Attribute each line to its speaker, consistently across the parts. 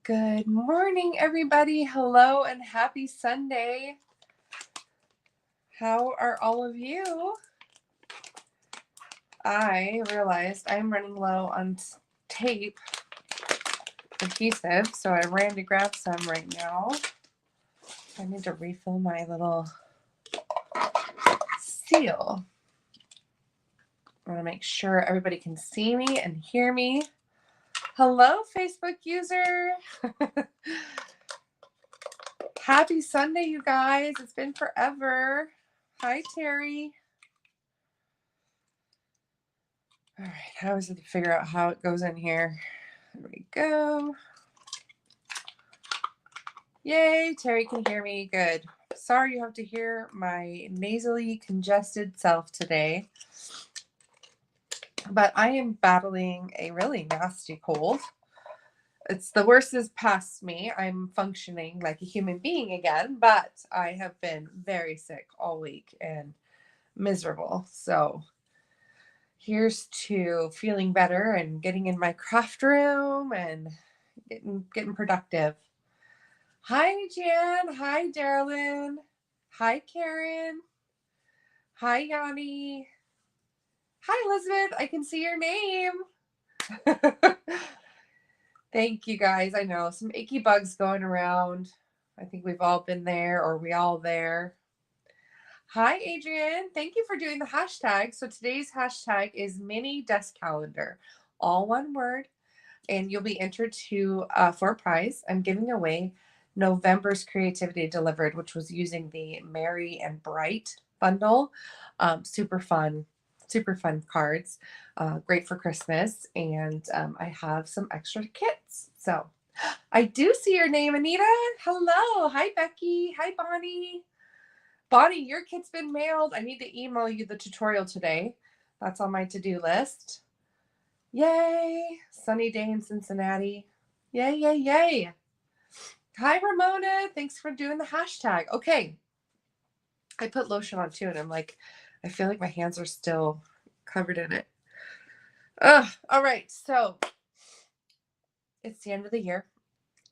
Speaker 1: Good morning, everybody. Hello and happy Sunday. How are all of you? I realized I'm running low on tape adhesive, so I ran to grab some right now. I need to refill my little seal. I want to make sure everybody can see me and hear me. Hello, Facebook user. Happy Sunday, you guys. It's been forever. Hi, Terry. All right, I always have to figure out how it goes in here. There we go. Yay, Terry can hear me. Good. Sorry you have to hear my nasally congested self today. But I am battling a really nasty cold. It's the worst is past me. I'm functioning like a human being again, but I have been very sick all week and miserable. So here's to feeling better and getting in my craft room and getting productive. Hi, Jan. Hi, Darylyn. Hi, Karen. Hi, Yanni. Hi, Elizabeth. I can see your name. Thank you, guys. I know some icky bugs going around. I think we've all been there, or we all there. Hi, Adrian. Thank you for doing the hashtag. So today's hashtag is mini desk calendar, all one word, and you'll be entered to for a prize. I'm giving away November's Creativity Delivered, which was using the Merry and Bright bundle. Super fun cards. Great for Christmas. And I have some extra kits. So I do see your name, Anita. Hello. Hi, Becky. Hi, Bonnie. Bonnie, your kit's been mailed. I need to email you the tutorial today. That's on my to-do list. Yay. Sunny day in Cincinnati. Yay, yay, yay. Hi, Ramona. Thanks for doing the hashtag. Okay. I put lotion on too, and I'm like, I feel like my hands are still covered in it. All right. So it's the end of the year.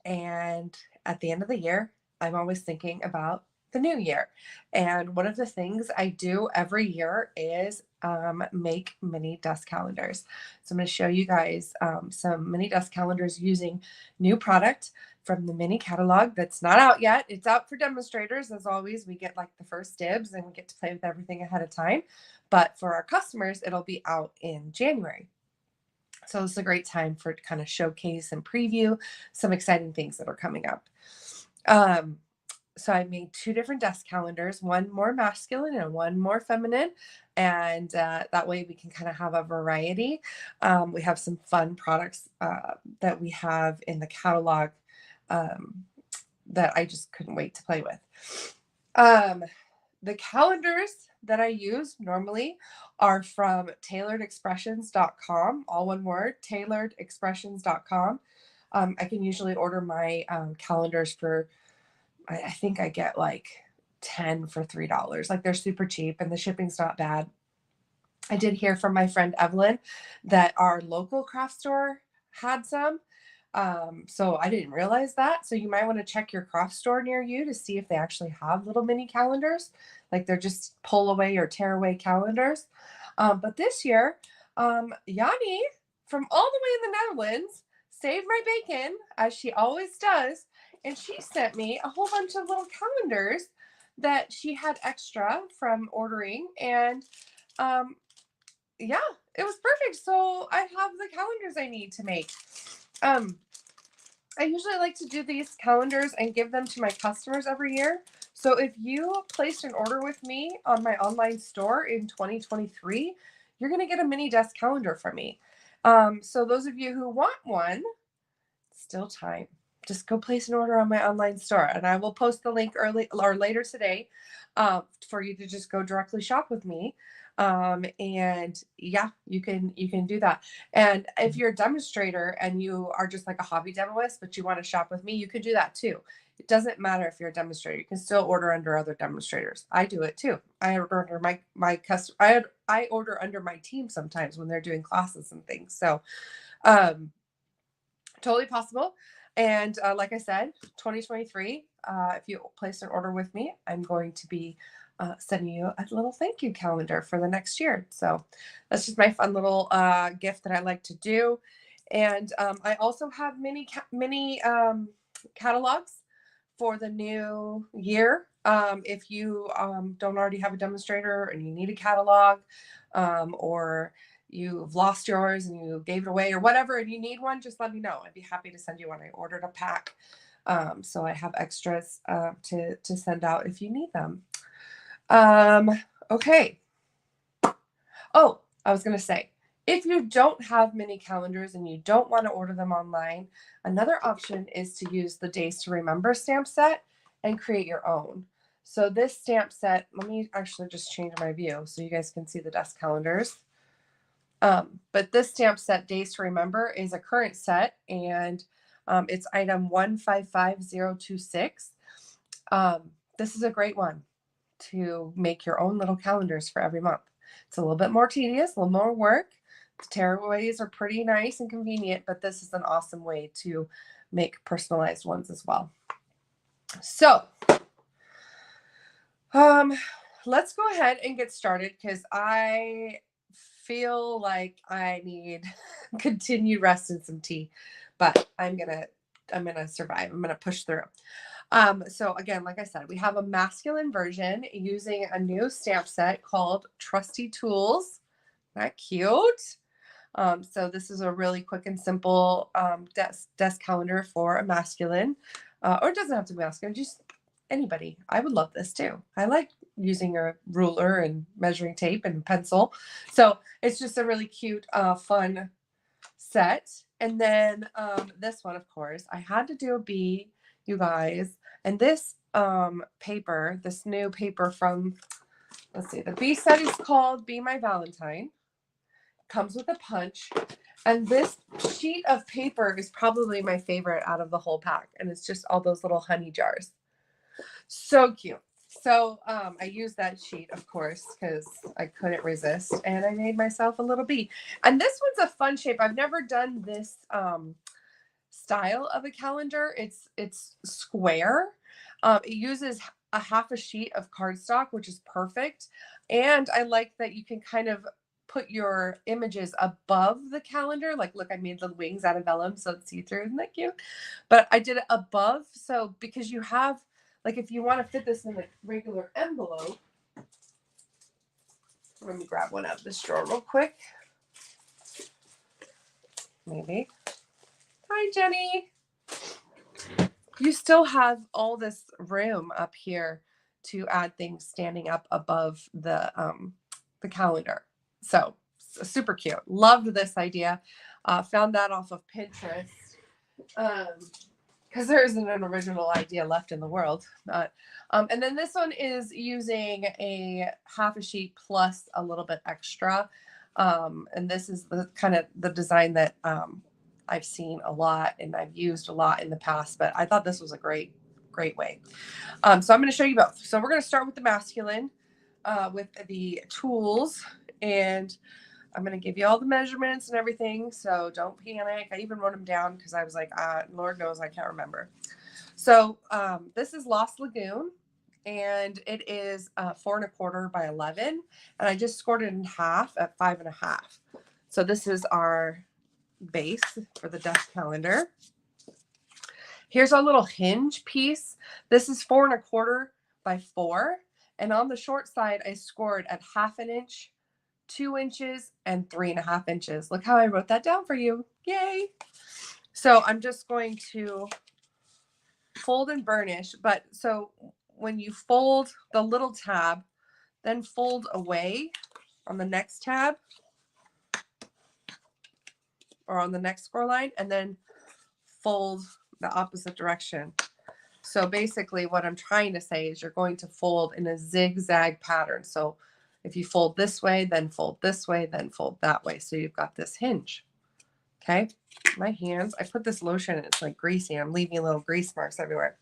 Speaker 1: And at the end of the year, I'm always thinking about the new year. And one of the things I do every year is make mini desk calendars. So I'm going to show you guys some mini desk calendars using new product from the mini catalog that's not out yet. It's out for demonstrators. As always, we get like the first dibs and we get to play with everything ahead of time. But for our customers, it'll be out in January. So it's a great time for kind of showcase and preview some exciting things that are coming up. So I made two different desk calendars, one more masculine and one more feminine. And that way we can kind of have a variety. We have some fun products that we have in the catalog that I just couldn't wait to play with. The calendars that I use normally are from tailoredexpressions.com, all one word, tailoredexpressions.com. I can usually order my calendars for, I think I get like 10 for $3. Like they're super cheap and the shipping's not bad. I did hear from my friend Evelyn that our local craft store had some. So I didn't realize that. So you might want to check your craft store near you to see if they actually have little mini calendars, like they're just pull away or tear away calendars. But this year, Yanni from all the way in the Netherlands saved my bacon, as she always does. And she sent me a whole bunch of little calendars that she had extra from ordering. And yeah, it was perfect. So I have the calendars I need to make. I usually like to do these calendars and give them to my customers every year. So if you placed an order with me on my online store in 2023, you're going to get a mini desk calendar from me. So those of you who want one, still time. Just go place an order on my online store, and I will post the link early or later today for you to just go directly shop with me. And yeah, you can do that. And if you're a demonstrator and you are just like a hobby demoist, but you want to shop with me, you can do that too. It doesn't matter if you're a demonstrator. You can still order under other demonstrators. I do it too. I order under my customer. I order under my team sometimes when they're doing classes and things. So totally possible. And like I said, 2023, if you place an order with me, I'm going to be sending you a little thank you calendar for the next year. So that's just my fun little gift that I like to do. And I also have mini catalogs for the new year. If you don't already have a demonstrator and you need a catalog, or you've lost yours and you gave it away or whatever, and you need one, just let me know. I'd be happy to send you one. I ordered a pack. So I have extras to send out if you need them. Okay. Oh, I was going to say, if you don't have mini calendars and you don't want to order them online, another option is to use the Days to Remember stamp set and create your own. So this stamp set, let me actually just change my view so you guys can see the desk calendars. But this stamp set, Days to Remember, is a current set, and it's item 155026. This is a great one to make your own little calendars for every month. It's a little bit more tedious, a little more work. The tearaways are pretty nice and convenient, but this is an awesome way to make personalized ones as well. So let's go ahead and get started, because I feel like I need continued rest and some tea, but I'm gonna survive. I'm gonna push through. So again, like I said, we have a masculine version using a new stamp set called Trusty Tools. Isn't that cute? So this is a really quick and simple desk calendar for a masculine, or it doesn't have to be masculine, just anybody. I would love this too. I like using a ruler and measuring tape and pencil. So it's just a really cute, fun set. And then this one, of course, I had to do a bee, you guys. And this paper, this new paper from, let's see, the bee set is called Be My Valentine. Comes with a punch. And this sheet of paper is probably my favorite out of the whole pack. And it's just all those little honey jars. So cute. So I used that sheet, of course, because I couldn't resist. And I made myself a little bee. And this one's a fun shape. I've never done this style of a calendar. It's square. It uses a half a sheet of cardstock, which is perfect. And I like that you can kind of put your images above the calendar. Like, look, I made the wings out of vellum, so it's see-through. Isn't that cute? But I did it above. So because you have, like, if you want to fit this in a regular envelope, let me grab one out of this drawer real quick. Maybe. Hi, Jenny. You still have all this room up here to add things standing up above the calendar. So super cute. Loved this idea. Found that off of Pinterest. Because there isn't an original idea left in the world. And then this one is using a half a sheet plus a little bit extra. And this is the kind of the design that I've seen a lot and I've used a lot in the past, but I thought this was a great way. So I'm going to show you both. So we're going to start with the masculine with the tools, and I'm going to give you all the measurements and everything. So don't panic. I even wrote them down because I was like, Lord knows I can't remember. So this is Lost Lagoon, and it is 4 1/4 by 11. And I just scored it in half at 5 1/2. So this is our base for the desk calendar. Here's our little hinge piece. This is 4 1/4 by 4. And on the short side, I scored at 1/2 inch, 2 inches, and 3 1/2 inches. Look how I wrote that down for you. Yay. So I'm just going to fold and burnish. But so when you fold the little tab, then fold away on the next tab or on the next score line, and then fold the opposite direction. So basically what I'm trying to say is you're going to fold in a zigzag pattern. So if you fold this way, then fold this way, then fold that way. So you've got this hinge. Okay. My hands, I put this lotion and it's like greasy. I'm leaving little grease marks everywhere.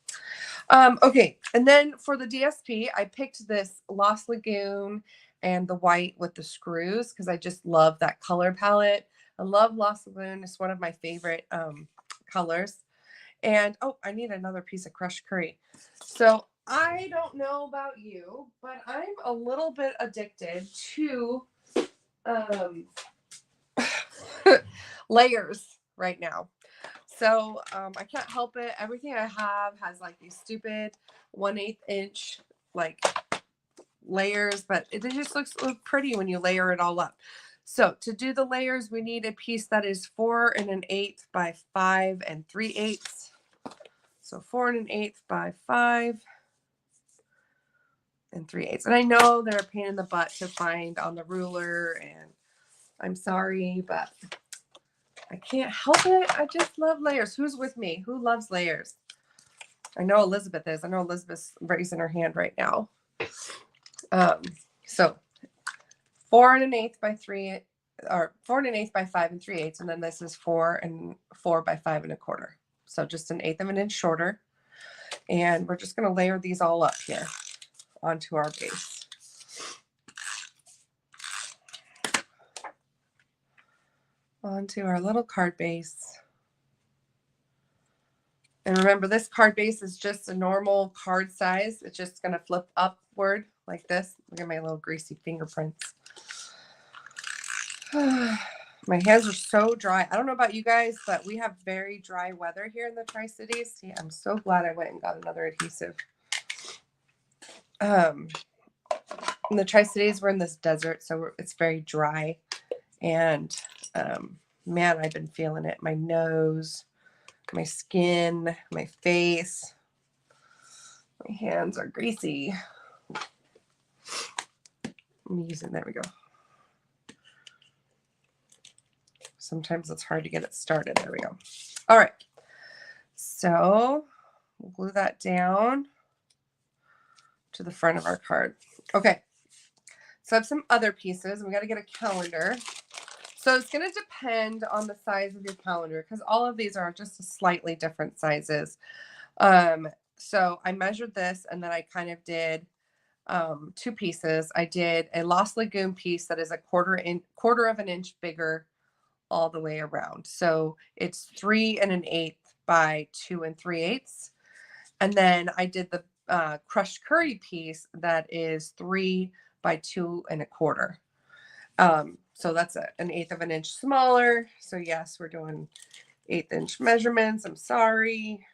Speaker 1: Okay. And then for the DSP, I picked this Lost Lagoon and the white with the screws because I just love that color palette. I love Lost Lagoon. It's one of my favorite colors. And, oh, I need another piece of crushed curry. So I don't know about you, but I'm a little bit addicted to layers right now. So I can't help it. Everything I have has like these stupid 1/8 inch like layers, but it just look pretty when you layer it all up. So to do the layers, we need a piece that is 4 1/8 by 5 3/8. So 4 1/8 by 5 3/8. And I know they're a pain in the butt to find on the ruler, and I'm sorry, but I can't help it. I just love layers. Who's with me? Who loves layers? I know Elizabeth is. I know Elizabeth's raising her hand right now. So 4 1/8 by 3, or 4 1/8 by 5 3/8, and then this is 4 by 5 1/4. So just 1/8 of an inch shorter. And we're just going to layer these all up here onto our base. Onto our little card base. And remember, this card base is just a normal card size. It's just going to flip upward like this. Look at my little greasy fingerprints. My hands are so dry. I don't know about you guys, but we have very dry weather here in the Tri-Cities. Yeah, I'm so glad I went and got another adhesive. In the Tri-Cities, we're in this desert, so it's very dry. And man, I've been feeling it. My nose, my skin, my face. My hands are greasy. I'm using, there we go. Sometimes it's hard to get it started. There we go. All right. So we'll glue that down to the front of our card. Okay. So I have some other pieces, and we got to get a calendar. So it's going to depend on the size of your calendar, because all of these are just slightly different sizes. So I measured this, and then I kind of did 2 pieces. I did a Lost Lagoon piece that is a quarter of an inch bigger all the way around. So it's 3 1/8 by 2 3/8. And then I did the crushed curry piece that is 3 by 2 1/4. So that's 1/8 of an inch smaller. So yes, we're doing 1/8 inch measurements. I'm sorry.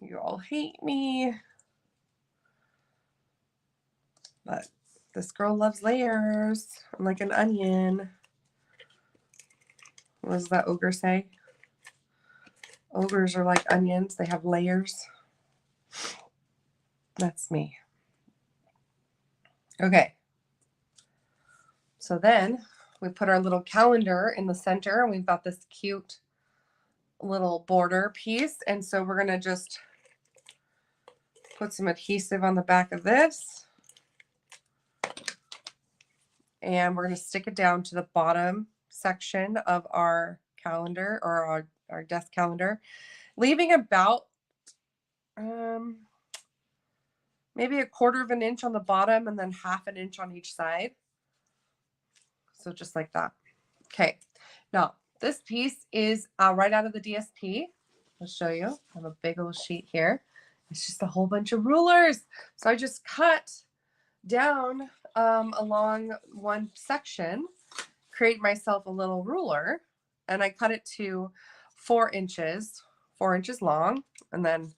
Speaker 1: You all hate me. But this girl loves layers. I'm like an onion. What does that ogre say? Ogres are like onions. They have layers. That's me. Okay. So then we put our little calendar in the center, and we've got this cute little border piece. And so we're going to just put some adhesive on the back of this. And we're going to stick it down to the bottom section of our calendar, or our desk calendar, leaving about maybe 1/4 of an inch on the bottom, and then 1/2 an inch on each side. So just like that. Okay. Now this piece is right out of the DSP. I'll show you. I have a big old sheet here. It's just a whole bunch of rulers. So I just cut down along one section, create myself a little ruler, and I cut it to 4 inches long. And then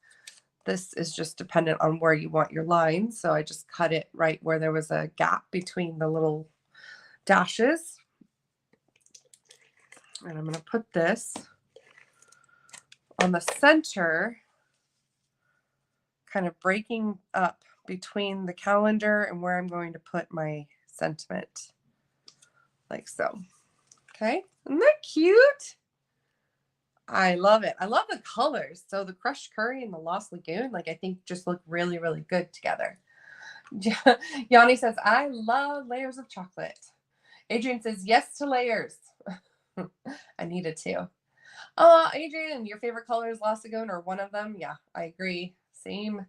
Speaker 1: this is just dependent on where you want your lines. So I just cut it right where there was a gap between the little dashes. And I'm going to put this on the center, kind of breaking up between the calendar and where I'm going to put my sentiment, like so. Okay, isn't that cute? I love it. I love the colors. So the crushed curry and the Lost Lagoon, like, I think just look really, really good together. Yanni says, I love layers of chocolate. Adrian says, yes to layers. I needed to. Adrian, your favorite color is Lost Lagoon, or one of them? Yeah, I agree. Same.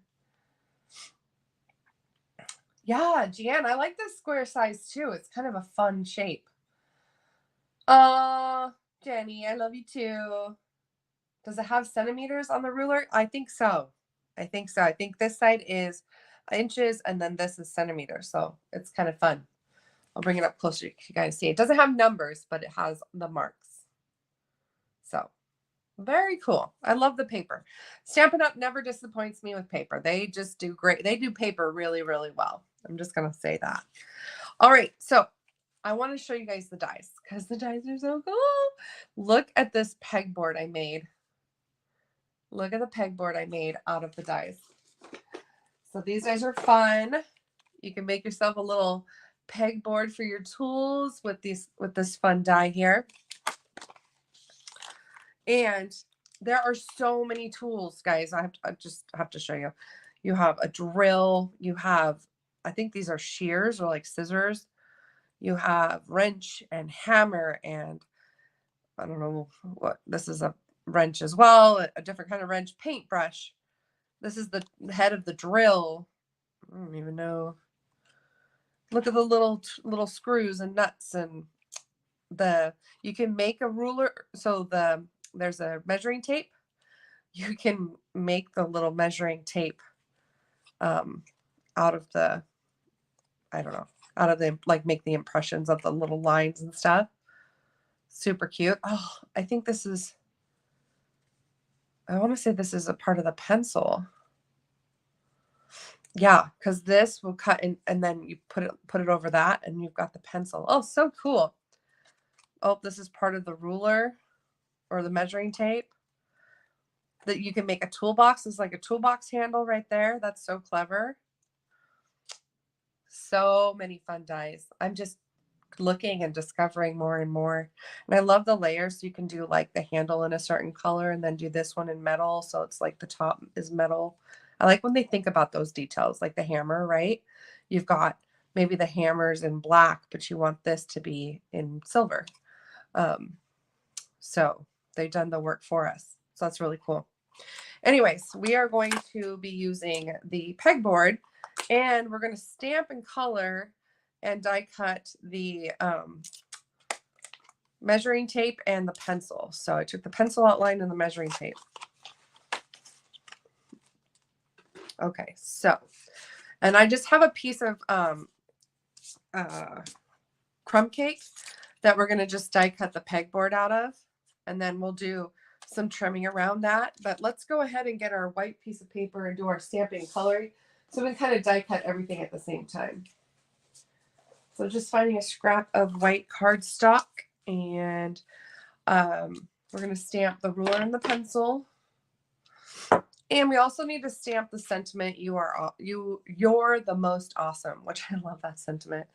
Speaker 1: Yeah, Jan, I like this square size too. It's kind of a fun shape. Jenny, I love you too. Does it have centimeters on the ruler? I think so. I think so. I think this side is inches and then this is centimeters. So it's kind of fun. I'll bring it up closer. You can kind of see. It doesn't have numbers, but it has the marks. So very cool. I love the paper. Stampin' Up! Never disappoints me with paper. They just do great. They do paper really, really well. I'm just going to say that. All right. So I want to show you guys the dies because the dies are so cool. Look at this pegboard I made. Look at the pegboard I made out of the dies. So these dies are fun. You can make yourself a little pegboard for your tools with this fun die here. And there are so many tools, guys. I just have to show you. You have a drill. You have, I think these are shears or like scissors. You have wrench and hammer and I don't know what, this is a wrench as well, a different kind of wrench, paintbrush. This is the head of the drill. I don't even know. Look at the little screws and nuts and you can make a ruler. So there's a measuring tape. You can make the little measuring tape out of the, I don't know, out of the, like make the impressions of the little lines and stuff. Super cute. Oh, I think this is, I want to say this is a part of the pencil. Yeah, because this will cut in and then you put it over that and you've got the pencil. Oh, so cool. Oh, this is part of the ruler or the measuring tape. That you can make a toolbox. It's like a toolbox handle right there. That's so clever. So many fun dies. I'm just looking and discovering more and more. And I love the layers. So you can do like the handle in a certain color and then do this one in metal. So it's like the top is metal. I like when they think about those details, like the hammer, right? You've got maybe the hammers in black, but you want this to be in silver. So they've done the work for us. So that's really cool. Anyways, we are going to be using the pegboard and we're going to stamp and color and die cut the measuring tape and the pencil. So I took the pencil outline and the measuring tape. Okay, so, and I just have a piece of crumb cake that we're going to just die cut the pegboard out of. And then we'll do some trimming around that. But let's go ahead and get our white piece of paper and do our stamping and coloring. So we can kind of die cut everything at the same time. So just finding a scrap of white cardstock and we're going to stamp the ruler and the pencil. And we also need to stamp the sentiment, you're the most awesome, which I love that sentiment.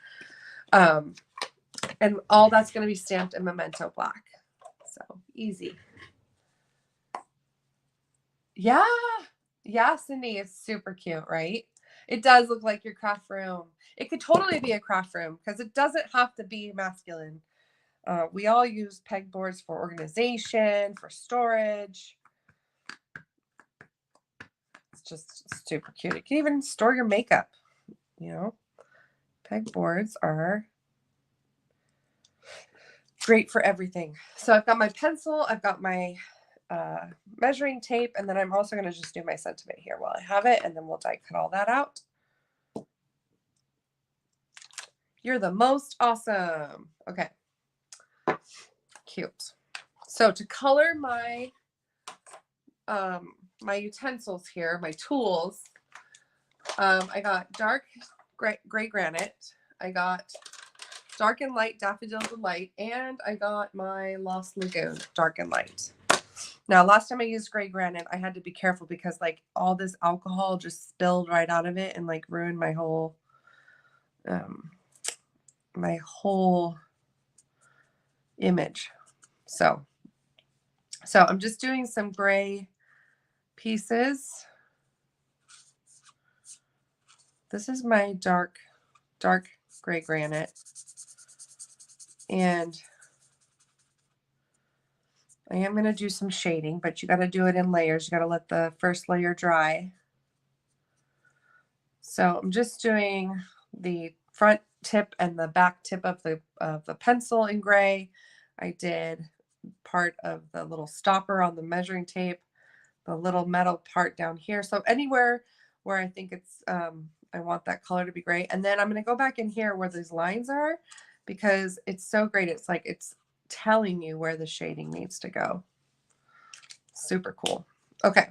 Speaker 1: And all that's going to be stamped in Memento Black. So easy. Yeah. Yeah, Cindy, it's super cute, right? It does look like your craft room. It could totally be a craft room because it doesn't have to be masculine. We all use pegboards for organization, for storage. It's just super cute. You can even store your makeup, you know. Pegboards are great for everything. So I've got my pencil, I've got my measuring tape, and then I'm also going to just do my sentiment here while I have it, and then we'll die cut all that out. You're the most awesome. Okay. Cute. So to color my my utensils here, my tools, I got dark gray granite. I got dark and light daffodil delight, and I got my Lost Lagoon dark and light. Now, last time I used gray granite, I had to be careful because like all this alcohol just spilled right out of it and like ruined my whole image. So I'm just doing some gray pieces. This is my dark gray granite. And I am going to do some shading, but you got to do it in layers. You got to let the first layer dry. So I'm just doing the front tip and the back tip of the pencil in gray. I did part of the little stopper on the measuring tape, the little metal part down here. So anywhere where I think it's, I want that color to be great. And then I'm going to go back in here where these lines are because it's so great. It's like it's telling you where the shading needs to go. Super cool. Okay.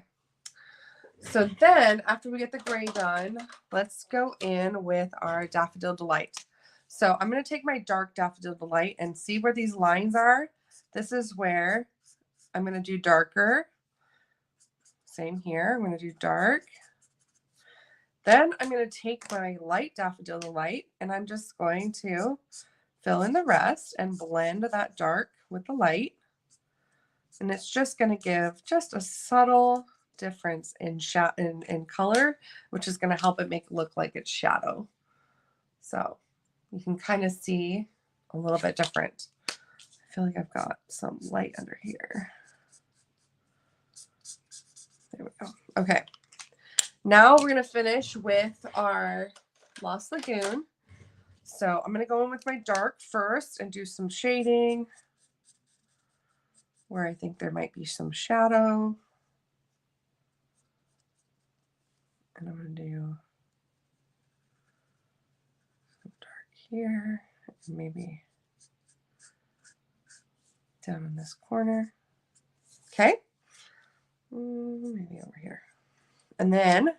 Speaker 1: So then after we get the gray done, let's go in with our Daffodil Delight. So I'm going to take my dark Daffodil Delight and see where these lines are. This is where I'm going to do darker. Same here. I'm going to do dark. Then I'm going to take my light Daffodil Delight and I'm just going to fill in the rest and blend that dark with the light. And it's just going to give just a subtle difference in color, which is going to help it make it look like it's shadow. So you can kind of see a little bit different. I feel like I've got some light under here. There we go. Okay. Now we're going to finish with our Lost Lagoon. So I'm going to go in with my dark first and do some shading where I think there might be some shadow. And I'm going to do some dark here, and maybe down in this corner. Okay. Maybe over here. And then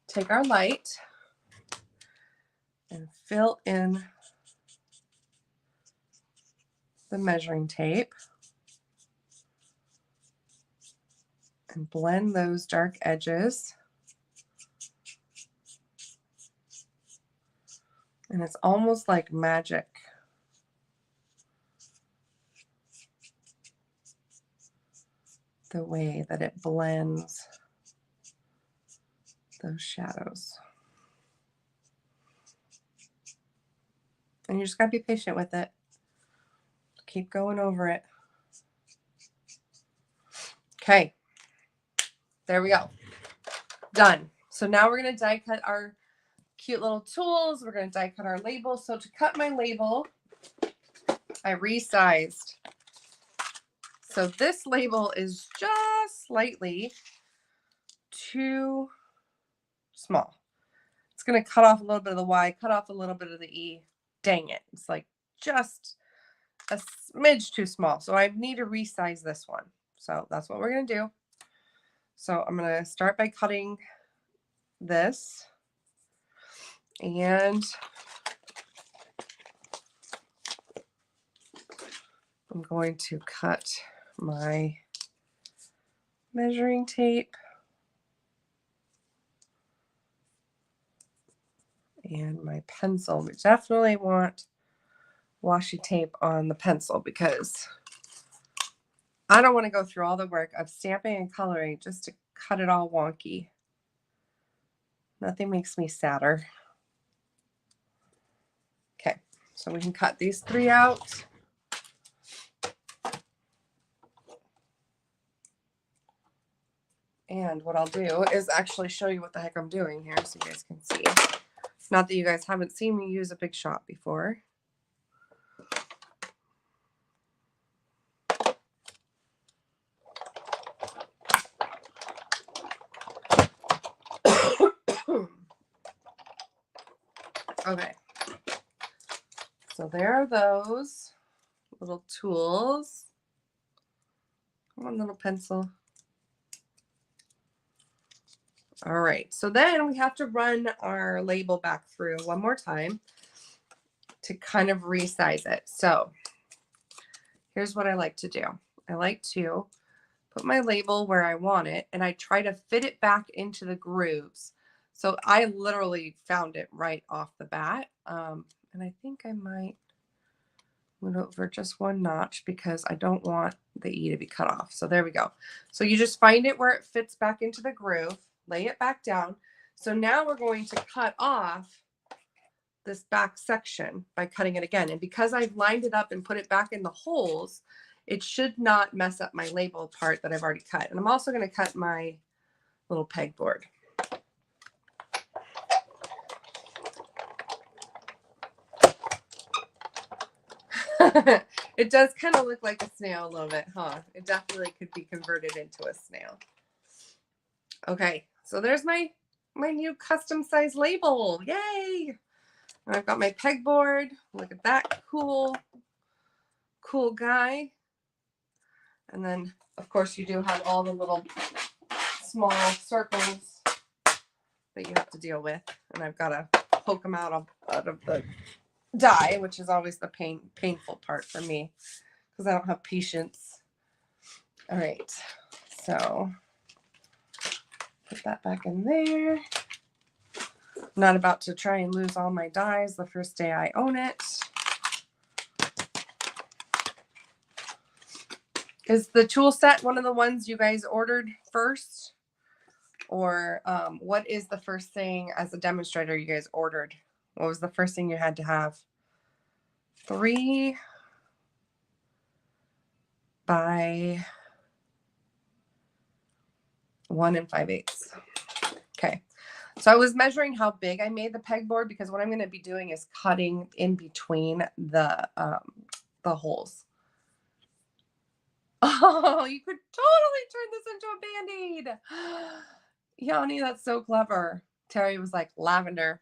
Speaker 1: take our light and fill in the measuring tape and blend those dark edges. And it's almost like magic. The way that it blends those shadows. And you just gotta be patient with it. Keep going over it. Okay, there we go. Done. So now we're gonna die cut our cute little tools. We're gonna die cut our label. So to cut my label, I resized. So this label is just slightly too small. It's going to cut off a little bit of the Y, cut off a little bit of the E. Dang it. It's like just a smidge too small. So I need to resize this one. So that's what we're going to do. So I'm going to start by cutting this. And I'm going to cut my measuring tape and my pencil. We definitely want washi tape on the pencil because I don't want to go through all the work of stamping and coloring just to cut it all wonky. Nothing makes me sadder. Okay, so we can cut these 3 out. And what I'll do is actually show you what the heck I'm doing here so you guys can see. Not that you guys haven't seen me use a big shot before. Okay. So there are those little tools. Come on, little pencil. All right, so then we have to run our label back through one more time to kind of resize it. So here's what I like to do. I like to put my label where I want it, and I try to fit it back into the grooves. So I literally found it right off the bat. And I think I might move over just 1 notch because I don't want the E to be cut off. So there we go. So you just find it where it fits back into the groove. Lay it back down. So now we're going to cut off this back section by cutting it again. And because I've lined it up and put it back in the holes, it should not mess up my label part that I've already cut. And I'm also going to cut my little pegboard. It does kind of look like a snail a little bit, huh? It definitely could be converted into a snail. Okay, so there's my new custom size label. Yay! And I've got my pegboard. Look at that cool guy. And then, of course, you do have all the little small circles that you have to deal with. And I've got to poke them out of the die, which is always the painful part for me because I don't have patience. All right, so put that back in there. I'm not about to try and lose all my dies the first day I own it. Is the tool set one of the ones you guys ordered first? Or what is the first thing as a demonstrator you guys ordered? What was the first thing you had to have? 3 by 1 5/8. Okay. So I was measuring how big I made the pegboard because what I'm going to be doing is cutting in between the holes. Oh, you could totally turn this into a Band-Aid. Yanni, that's so clever. Terry was like, lavender.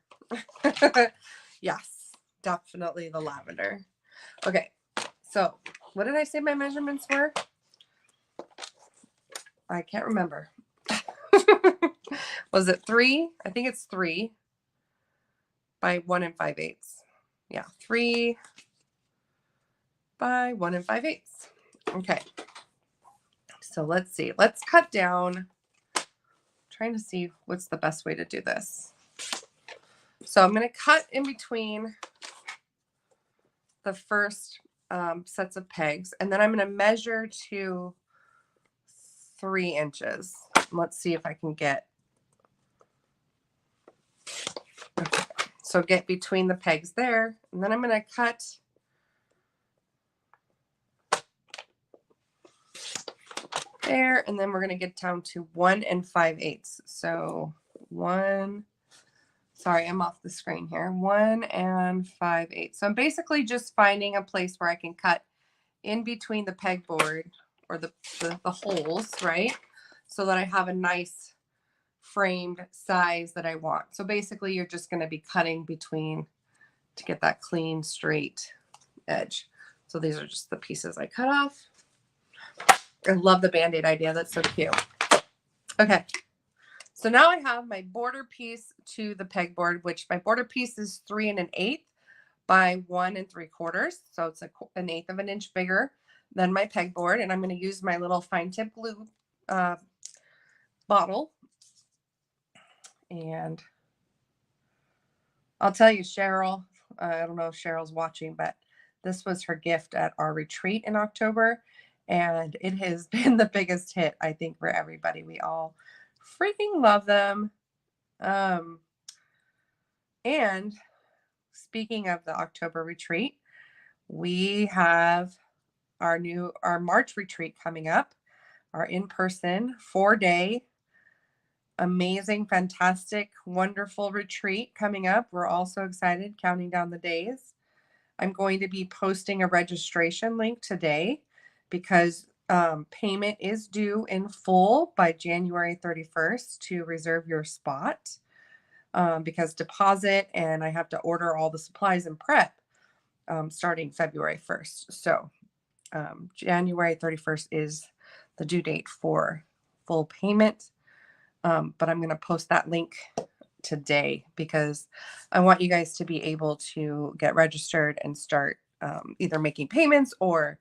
Speaker 1: Yes, definitely the lavender. Okay, so what did I say my measurements were? I can't remember. Was it 3? I think it's 3 by 1 5/8. Yeah, 3 by 1 5/8. Okay. So let's see. Let's cut down. I'm trying to see what's the best way to do this. So I'm going to cut in between the first sets of pegs, and then I'm going to measure to 3 inches. Let's see if I can get. Okay. So get between the pegs there, and then I'm going to cut there, and then we're going to get down to 1 5/8. So 1. Sorry, I'm off the screen here. 1 5/8. So I'm basically just finding a place where I can cut in between the pegboard or the holes, right? So that I have a nice framed size that I want. So basically you're just going to be cutting between to get that clean, straight edge. So these are just the pieces I cut off. I love the Band-Aid idea. That's so cute. Okay. So now I have my border piece to the pegboard, which my border piece is 3 1/8 by 1 3/4. So it's 1/8 of an inch bigger than my pegboard. And I'm going to use my little fine tip glue bottle. And I'll tell you, Cheryl, I don't know if Cheryl's watching, but this was her gift at our retreat in October. And it has been the biggest hit, I think, for everybody. We all freaking love them. And speaking of the October retreat, we have our March retreat coming up, our in-person 4-day amazing, fantastic, wonderful retreat coming up. We're all so excited, counting down the days. I'm going to be posting a registration link today because payment is due in full by January 31st to reserve your spot because deposit and I have to order all the supplies and prep starting February 1st. So January 31st is the due date for full payment. But I'm going to post that link today because I want you guys to be able to get registered and start either making payments or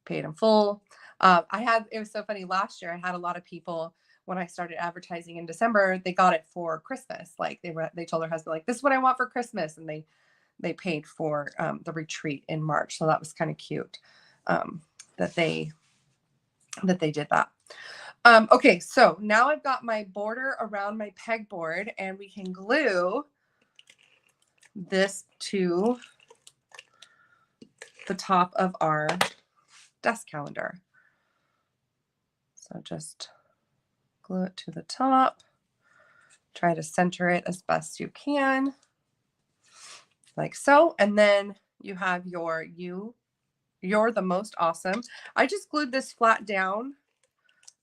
Speaker 1: paid in full. It was so funny last year. I had a lot of people when I started advertising in December, they got it for Christmas. Like they told their husband, like, this is what I want for Christmas. And they paid for the retreat in March. So that was kind of cute that they did that. Okay, so now I've got my border around my pegboard and we can glue this to the top of our desk calendar. So just glue it to the top. Try to center it as best you can, like so. And then you have your U You're the most awesome. I just glued this flat down.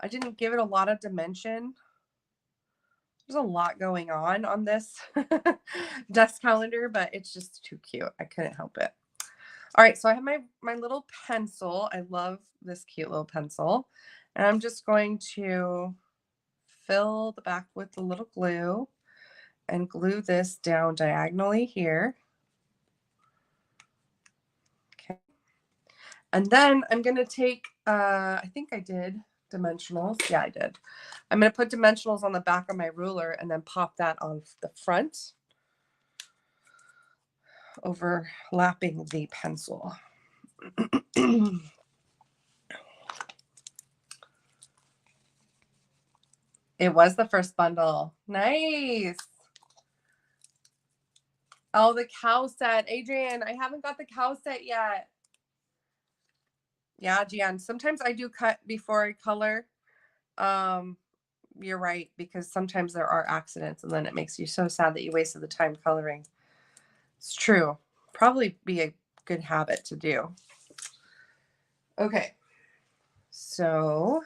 Speaker 1: I didn't give it a lot of dimension. There's a lot going on this desk calendar, but it's just too cute. I couldn't help it. All right, so I have my little pencil. I love this cute little pencil. And I'm just going to fill the back with the little glue and glue this down diagonally here. Okay. And then I'm going to take, I think I did dimensionals. Yeah, I did. I'm going to put dimensionals on the back of my ruler and then pop that on the front, overlapping the pencil. It was the first bundle. Nice. Oh, the cow set. Adrian, I haven't got the cow set yet. Yeah, Gian, sometimes I do cut before I color. You're right, because sometimes there are accidents and then it makes you so sad that you wasted the time coloring. It's true. Probably be a good habit to do. Okay. So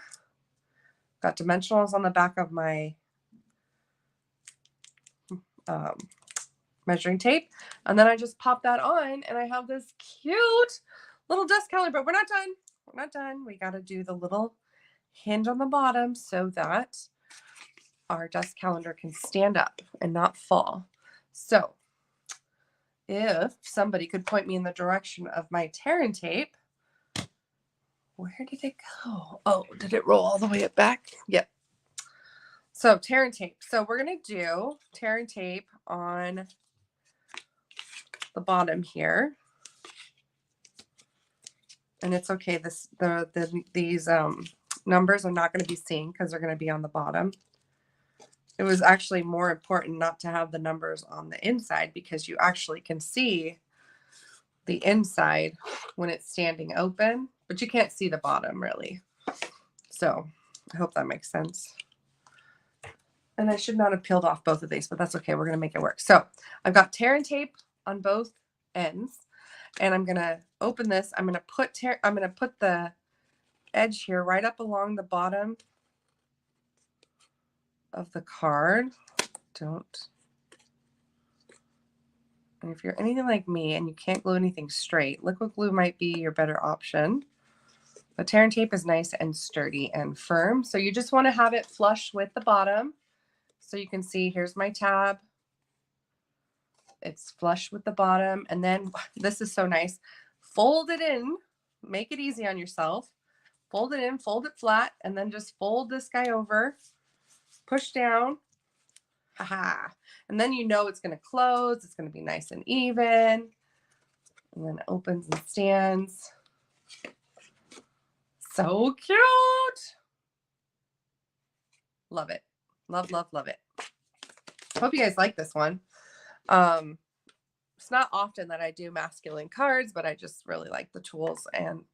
Speaker 1: got dimensionals on the back of my measuring tape. And then I just pop that on and I have this cute little desk calendar, but we're not done. We're not done. We got to do the little hinge on the bottom so that our desk calendar can stand up and not fall. So if somebody could point me in the direction of my tear and tape, where did it go? Oh, did it roll all the way back? Yep. So tear and tape. So we're going to do tear and tape on the bottom here. And it's okay. These numbers are not going to be seen because they're going to be on the bottom. It was actually more important not to have the numbers on the inside because you actually can see the inside when it's standing open, but you can't see the bottom really. So I hope that makes sense. And I should not have peeled off both of these, but that's okay. We're going to make it work. So I've got tear and tape on both ends, and I'm going to open this. I'm going to put the edge here right up along the bottom of the card. And if you're anything like me and you can't glue anything straight, liquid glue might be your better option. But tear and tape is nice and sturdy and firm. So you just want to have it flush with the bottom. So you can see, here's my tab. It's flush with the bottom. And then this is so nice. Fold it in. Make it easy on yourself. Fold it in, fold it flat, and then just fold this guy over. Push down. Haha. And then you know it's going to close. It's going to be nice and even. And then it opens and stands. So cute. Love it. Love, love, love it. Hope you guys like this one. It's not often that I do masculine cards, but I just really like the tools and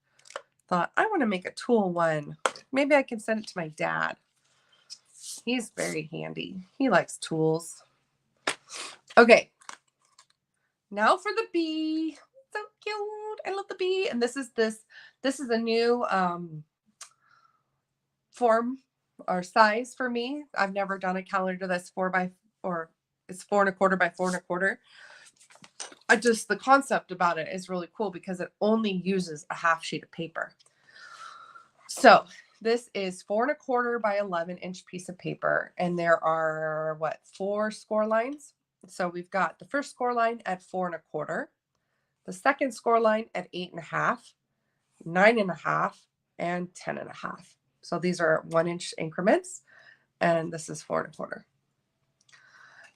Speaker 1: thought I want to make a tool one. Maybe I can send it to my dad. He's very handy. He likes tools. Okay. Now for the bee. So cute. I love the bee. And this is a new form or size for me. I've never done a calendar that's 4x4. It's 4 1/4 by 4 1/4. The concept about it is really cool because it only uses a half sheet of paper. So this is 4 1/4 by 11-inch piece of paper. And there are 4 score lines. So we've got the first score line at 4 1/4, the second score line at 8 1/2, 9 1/2, and 10 1/2. So these are 1-inch increments, and this is 4 1/4.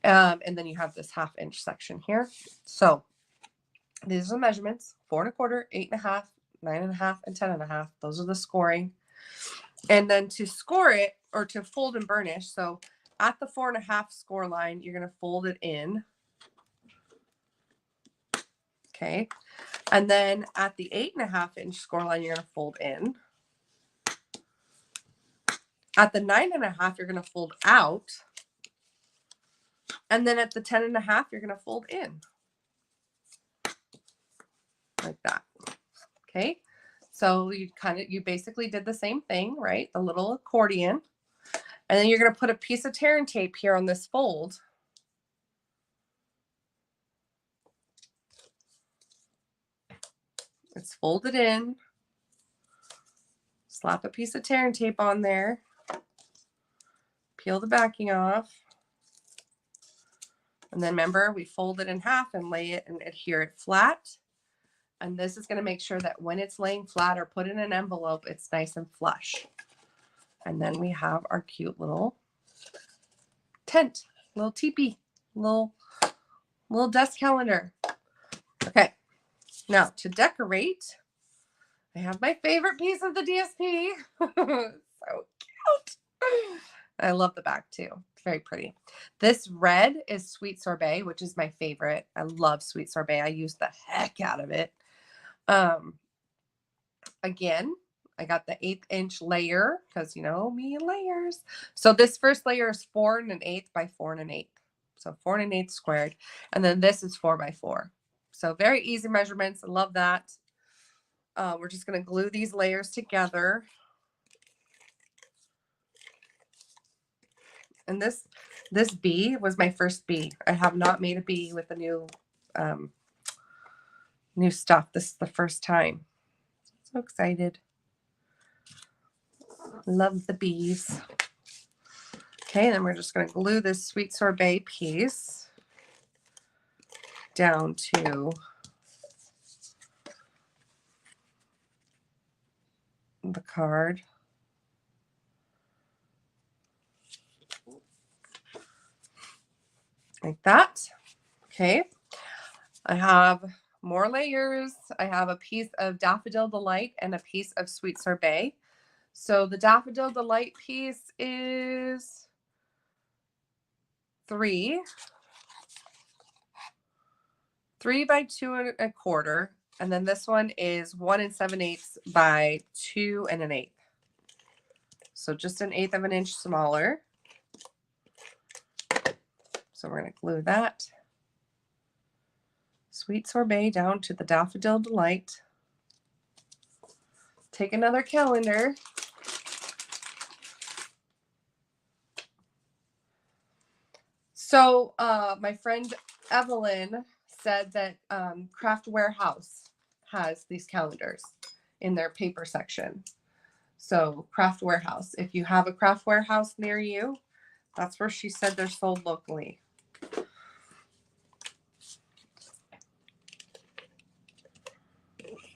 Speaker 1: And then you have this 1/2-inch section here. So these are the measurements: 4 1/4, 8 1/2, 9 1/2, and 10 1/2. Those are the scoring. And then to score it, or to fold and burnish, so at the 4 1/2 score line, you're going to fold it in. Okay. And then at the 8 1/2-inch score line, you're going to fold in. At the 9 1/2, you're going to fold out. And then at the 10 1/2, you're going to fold in. Like that. Okay. So you basically did the same thing, right? The little accordion. And then you're going to put a piece of tear and tape here on this fold. It's folded in. Slap a piece of tear and tape on there. Peel the backing off. And then remember, we fold it in half and lay it and adhere it flat. And this is going to make sure that when it's laying flat or put in an envelope, it's nice and flush. And then we have our cute little tent, little teepee, little desk calendar. Okay, now to decorate, I have my favorite piece of the DSP. So cute. I love the back too. It's very pretty. This red is Sweet Sorbet, which is my favorite. I love Sweet Sorbet. I use the heck out of it. Again, I got the 1/8 inch layer because you know me and layers. So this first layer is 4 1/8 by 4 1/8. So 4 1/8 squared. And then this is 4 by 4. So very easy measurements. I love that. We're just going to glue these layers together. And this bee was my first bee. I have not made a bee with the new stuff. This is the first time. So excited. Love the bees. Okay, then we're just going to glue this Sweet Sorbet piece down to the card. Like that. Okay. I have more layers. I have a piece of Daffodil Delight and a piece of Sweet Sorbet. So the Daffodil Delight piece is 3 by 2 1/4. And then this one is 1 7/8 by 2 1/8. So just 1/8 of an inch smaller. So we're going to glue that Sweet Sorbet down to the Daffodil Delight. Take another calendar. So my friend Evelyn said that Craft Warehouse has these calendars in their paper section. So Craft Warehouse, if you have a Craft Warehouse near you, that's where she said they're sold locally.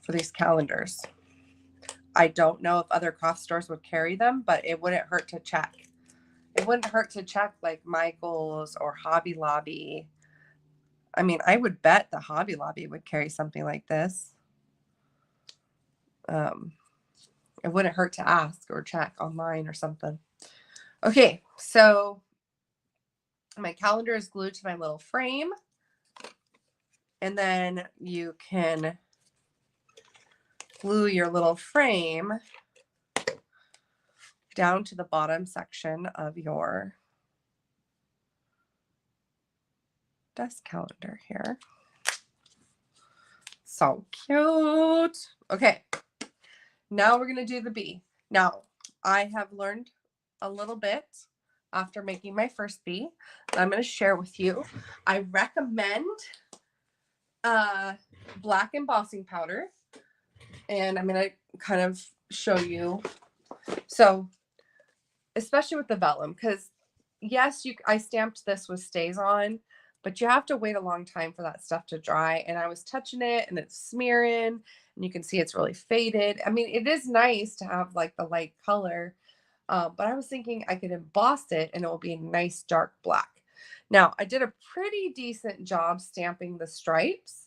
Speaker 1: For these calendars. I don't know if other craft stores would carry them, but it wouldn't hurt to check. It wouldn't hurt to check like Michael's or Hobby Lobby. I mean, I would bet the Hobby Lobby would carry something like this. It wouldn't hurt to ask or check online or something. Okay, so my calendar is glued to my little frame. And then you can glue your little frame down to the bottom section of your desk calendar here. So cute. Okay, now we're going to do the bee. Now, I have learned a little bit after making my first bee that I'm going to share with you. I recommend black embossing powder. And I'm going to kind of show you. So, especially with the vellum, because yes, I stamped this with stays on, but you have to wait a long time for that stuff to dry. And I was touching it and it's smearing and you can see it's really faded. I mean, it is nice to have like the light color, but I was thinking I could emboss it and it will be a nice dark black. Now, I did a pretty decent job stamping the stripes.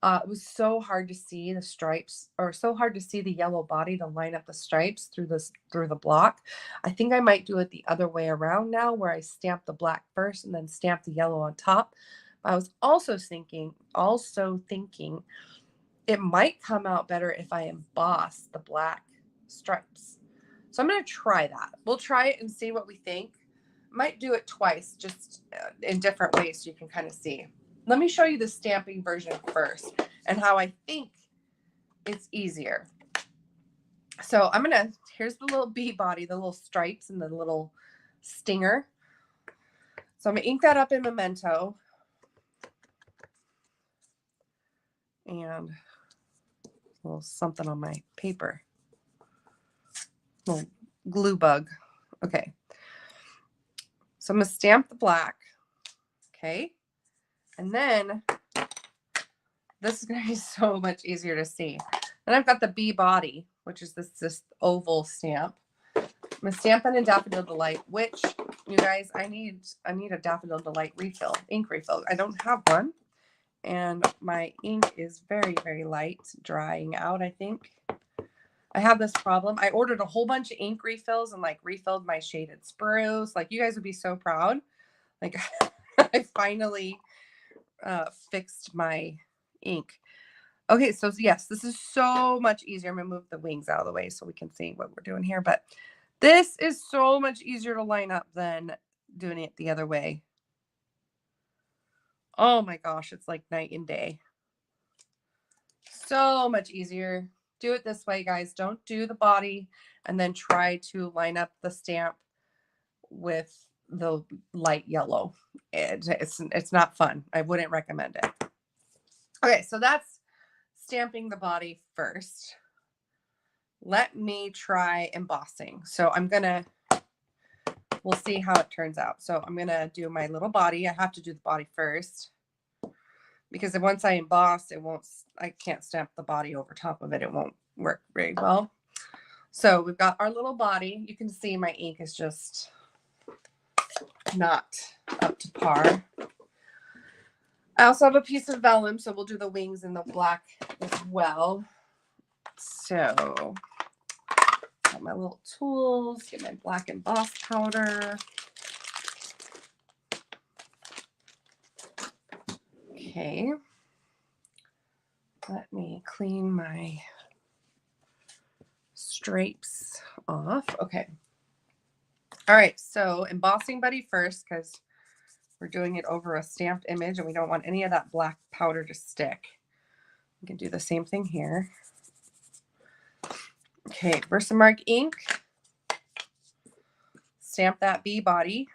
Speaker 1: It was so hard to see the stripes, or so hard to see the yellow body to line up the stripes through the block. I think I might do it the other way around now, where I stamp the black first and then stamp the yellow on top. But I was also thinking it might come out better if I emboss the black stripes. So I'm going to try that. We'll try it and see what we think. Might do it twice, just in different ways so you can kind of see. Let me show you the stamping version first and how I think it's easier. So I'm gonna, here's the little bee body, the little stripes and the little stinger. So I'm gonna ink that up in Memento. And a little something on my paper. Little glue bug. Okay. So I'm gonna stamp the black. Okay. And then this is gonna be so much easier to see. Then I've got the bee body, which is this oval stamp. I'm gonna stamp that in Daffodil Delight, which, you guys, I need a Daffodil Delight refill, ink refill. I don't have one, and my ink is very, very light, drying out, I think. I have this problem. I ordered a whole bunch of ink refills and like refilled my shaded spruce. Like, you guys would be so proud. Like, I finally fixed my ink. Okay, so yes, this is so much easier. I'm gonna move the wings out of the way so we can see what we're doing here. But this is so much easier to line up than doing it the other way. Oh my gosh, it's like night and day. So much easier. Do it this way, guys. Don't do the body and then try to line up the stamp with the light yellow. It's not fun. I wouldn't recommend it. Okay, so that's stamping the body first. Let me try embossing. So we'll see how it turns out. So I'm gonna do my little body. I have to do the body first because once I emboss, I can't stamp the body over top of it. It won't work very well. So we've got our little body. You can see my ink is just not up to par. I also have a piece of vellum, so we'll do the wings in the black as well. So got my little tools, get my black emboss powder. Okay. Let me clean my stripes off. Okay. All right, so embossing buddy first because we're doing it over a stamped image and we don't want any of that black powder to stick. We can do the same thing here. Okay, Versamark ink. Stamp that bee body.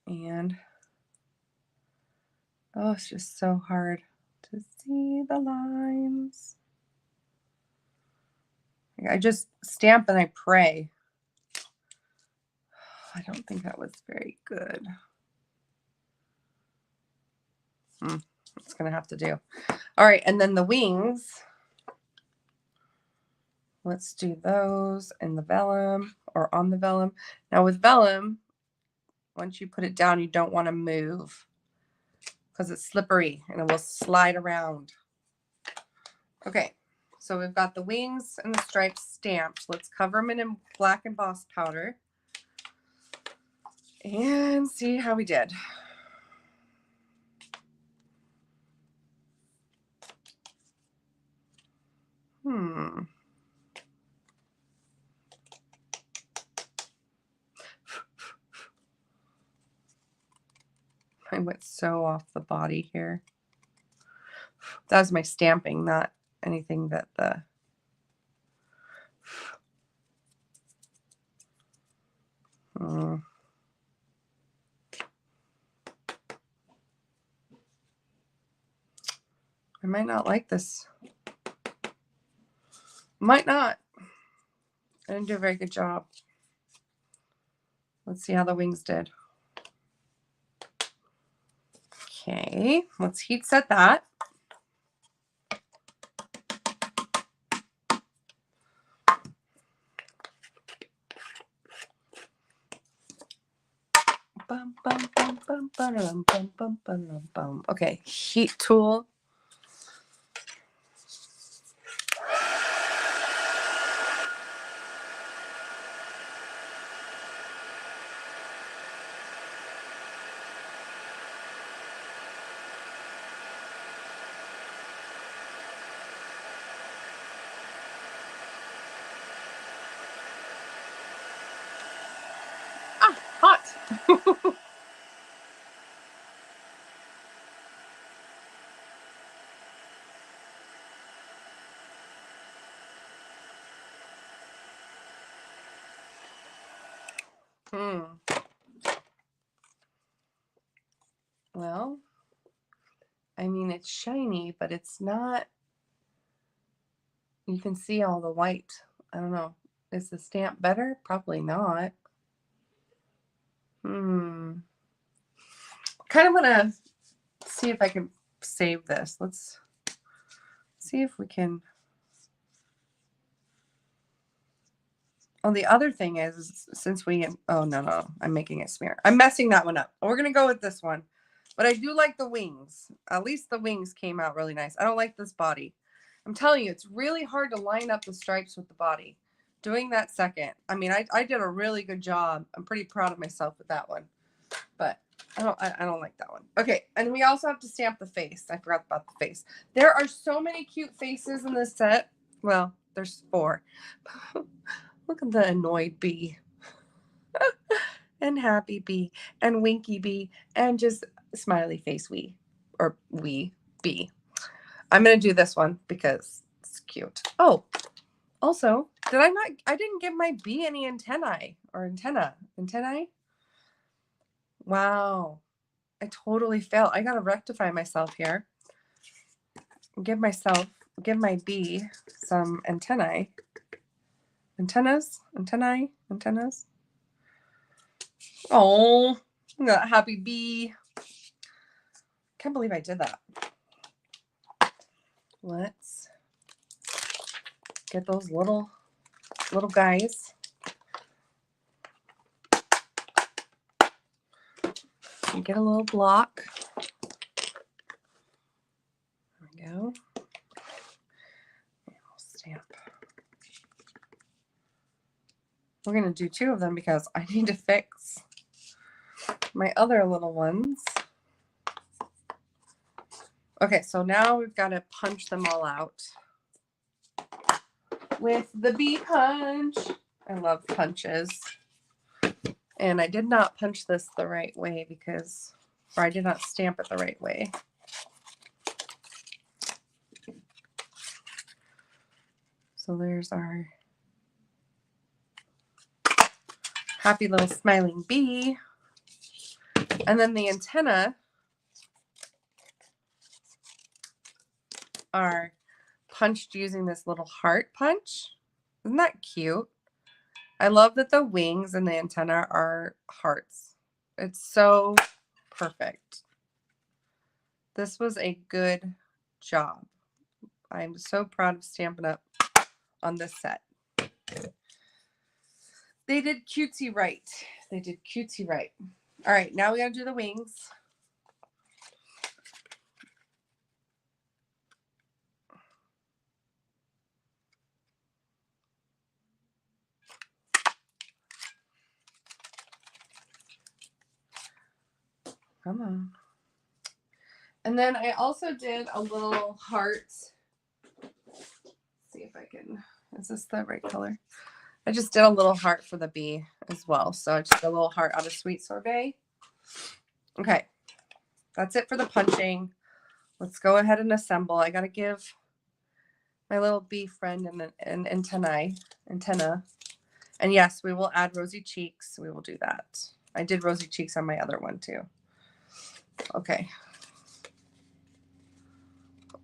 Speaker 1: And oh, it's just so hard to see the lines. I just stamp and I pray. I don't think that was very good. It's gonna have to do. All right, and then the wings. Let's do those in the vellum or on the vellum. Now with vellum, once you put it down, you don't want to move because it's slippery and it will slide around. Okay, so we've got the wings and the stripes stamped. Let's cover them in black emboss powder and see how we did. I went so off the body here. That was my stamping, not anything that the... I might not like this. Might not. I didn't do a very good job. Let's see how the wings did. Okay, let's heat set that. Okay, heat tool. Ah, hot. Well, I mean, it's shiny, but it's not, you can see all the white. I don't know. Is the stamp better? Probably not. Kind of want to see if I can save this. Let's see if we can. Oh, the other thing is since we, oh, no, I'm making it smear. I'm messing that one up. We're going to go with this one. But I do like the wings. At least the wings came out really nice. I don't like this body. I'm telling you, it's really hard to line up the stripes with the body. Doing that second. I mean, I did a really good job. I'm pretty proud of myself with that one. But I don't like that one. Okay, and we also have to stamp the face. I forgot about the face. There are so many cute faces in this set. Well, there's 4. Look at the annoyed bee. And happy bee. And winky bee. And just smiley face wee. Or wee bee. I'm going to do this one because it's cute. Oh, also, I didn't give my bee any antennae. Or antennae? Wow. I totally failed. I got to rectify myself here. Give my bee some antennae. Antennas? Oh, that happy bee. Can't believe I did that. Let's get those little guys. And get a little block. There we go. And we'll stamp. We're going to do 2 of them because I need to fix my other little ones. Okay, so now we've got to punch them all out with the bee punch. I love punches. And I did not punch this the right way or I did not stamp it the right way. So there's our happy little smiling bee. And then the antenna are punched using this little heart punch. Isn't that cute? I love that the wings and the antenna are hearts. It's so perfect. This was a good job. I'm so proud of Stampin' Up! On this set. They did cutesy right. All right, now we gotta do the wings. Come on. And then I also did a little heart. Let's see if I can, is this the right color? I just did a little heart for the bee as well. So I just did a little heart out of Sweet Sorbet. Okay, that's it for the punching. Let's go ahead and assemble. I got to give my little bee friend an antenna. And yes, we will add rosy cheeks. We will do that. I did rosy cheeks on my other one too. Okay.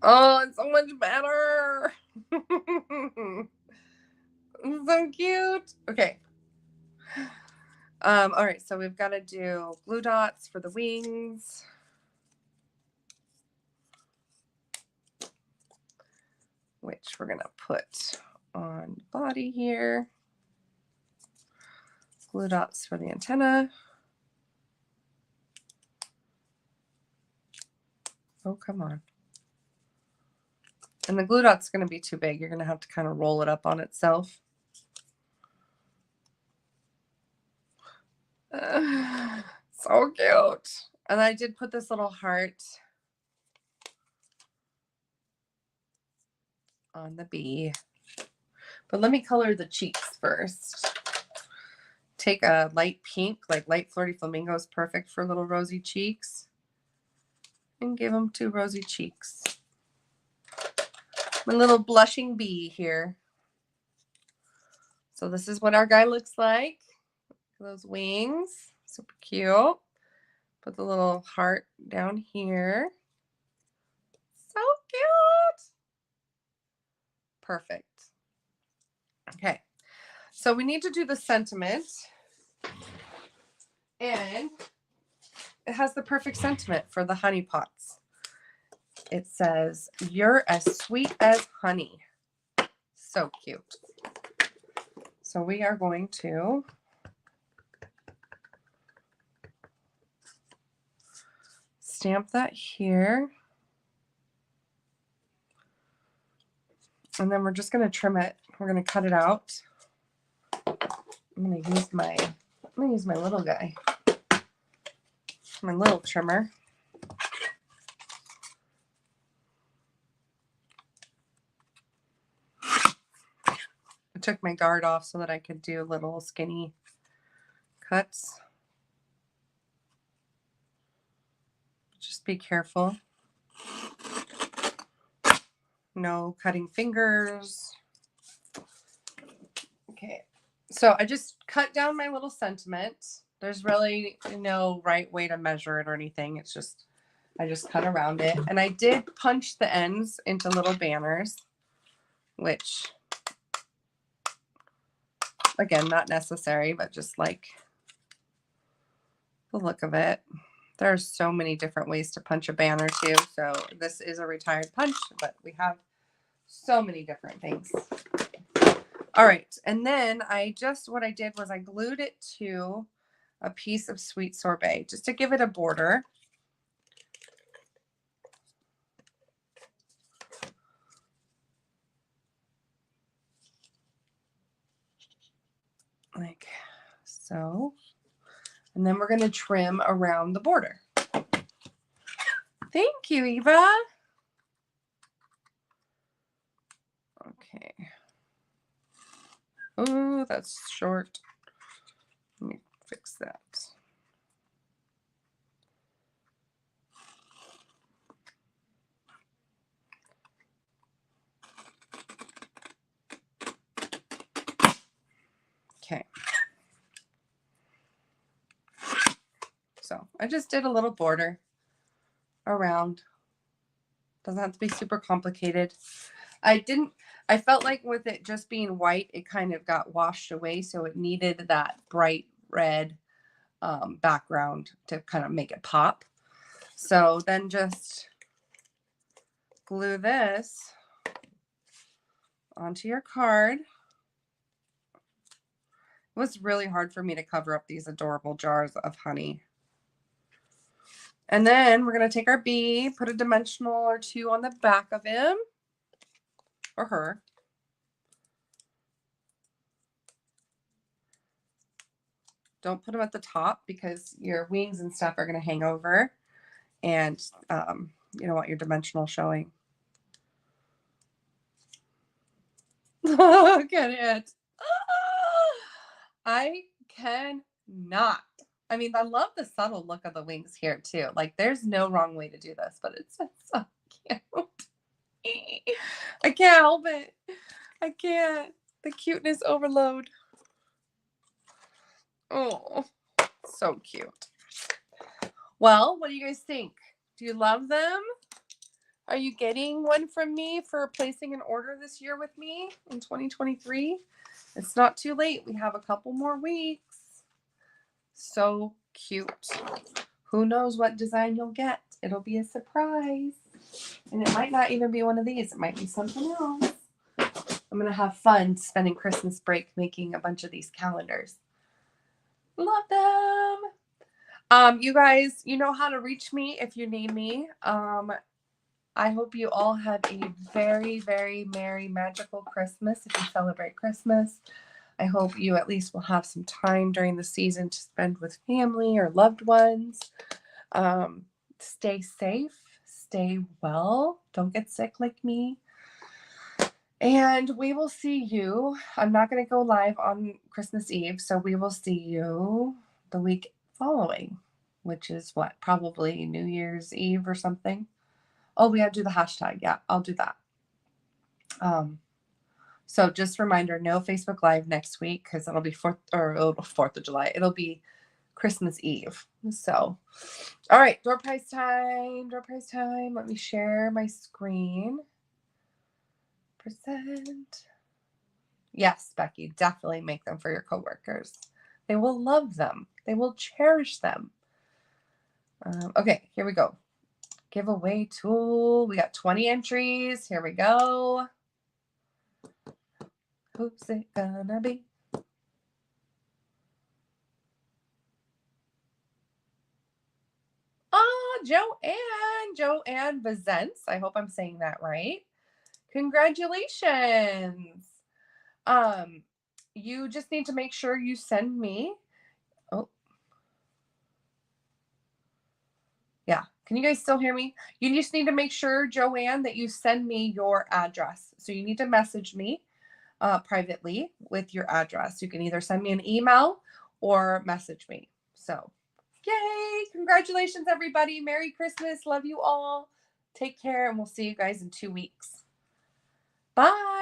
Speaker 1: Oh, it's so much better. So cute. Okay. All right, so we've got to do glue dots for the wings. Which we're going to put on the body here. Glue dots for the antenna. Oh, come on. And the glue dot's going to be too big. You're going to have to kind of roll it up on itself. So cute. And I did put this little heart on the bee. But let me color the cheeks first. Take a light pink, like light flirty flamingo is perfect for little rosy cheeks. And give them 2 rosy cheeks. My little blushing bee here. So this is what our guy looks like. those wings. Super cute. Put the little heart down here. So cute. Perfect. Okay. So we need to do the sentiment. And it has the perfect sentiment for the honey pots. It says, "You're as sweet as honey." So cute. So we are going to stamp that here. And then we're just going to trim it. We're going to cut it out. I'm going to use my little guy. My little trimmer. I took my guard off so that I could do little skinny cuts. Just be careful. No cutting fingers. Okay, so I just cut down my little sentiment. There's really no right way to measure it or anything. It's just, I just cut around it. And I did punch the ends into little banners, which, again, not necessary, but just like the look of it. There's so many different ways to punch a banner too. So this is a retired punch, but we have so many different things. All right. And then what I did was I glued it to a piece of sweet sorbet just to give it a border. Like so. And then we're going to trim around the border. Thank you, Eva. Okay. Oh, that's short. Let me fix that. Okay. So I just did a little border around. Doesn't have to be super complicated. I felt like with it just being white, it kind of got washed away. So it needed that bright red background to kind of make it pop. So then just glue this onto your card. It was really hard for me to cover up these adorable jars of honey. And then we're going to take our bee, put a dimensional or two on the back of him or her. Don't put them at the top because your wings and stuff are going to hang over, and you don't want your dimensional showing. Look at it. I cannot. I mean, I love the subtle look of the wings here too. Like there's no wrong way to do this, but it's so cute. I can't help it. I can't. The cuteness overload. Oh, so cute. Well, what do you guys think? Do you love them? Are you getting one from me for placing an order this year with me in 2023? It's not too late. We have a couple more weeks. So cute. Who knows what design you'll get? It'll be a surprise. And it might not even be one of these. It might be something else. I'm going to have fun spending Christmas break making a bunch of these calendars. Love them. You guys, you know how to reach me if you need me. I hope you all have a very, very merry, magical Christmas if you celebrate Christmas. I hope you at least will have some time during the season to spend with family or loved ones. Stay safe, stay well, don't get sick like me. And we will see you. I'm not going to go live on Christmas Eve, so we will see you the week following, which is what? Probably New Year's Eve or something. Oh, we have to do the hashtag. Yeah, I'll do that. So just a reminder, no Facebook Live next week because it'll be 4th of July. It'll be Christmas Eve. So, all right, door prize time. Door prize time. Let me share my screen. Present. Yes, Becky, definitely make them for your coworkers. They will love them. They will cherish them. Okay, here we go. Giveaway tool. We got 20 entries. Here we go. Who's it gonna be? Oh, Joanne Vizents. I hope I'm saying that right. Congratulations. You just need to make sure you send me. Oh, yeah. Can you guys still hear me? You just need to make sure, Joanne, that you send me your address. So you need to message me privately with your address. You can either send me an email or message me. So, yay! Congratulations, everybody. Merry Christmas. Love you all. Take care, and we'll see you guys in 2 weeks. Bye.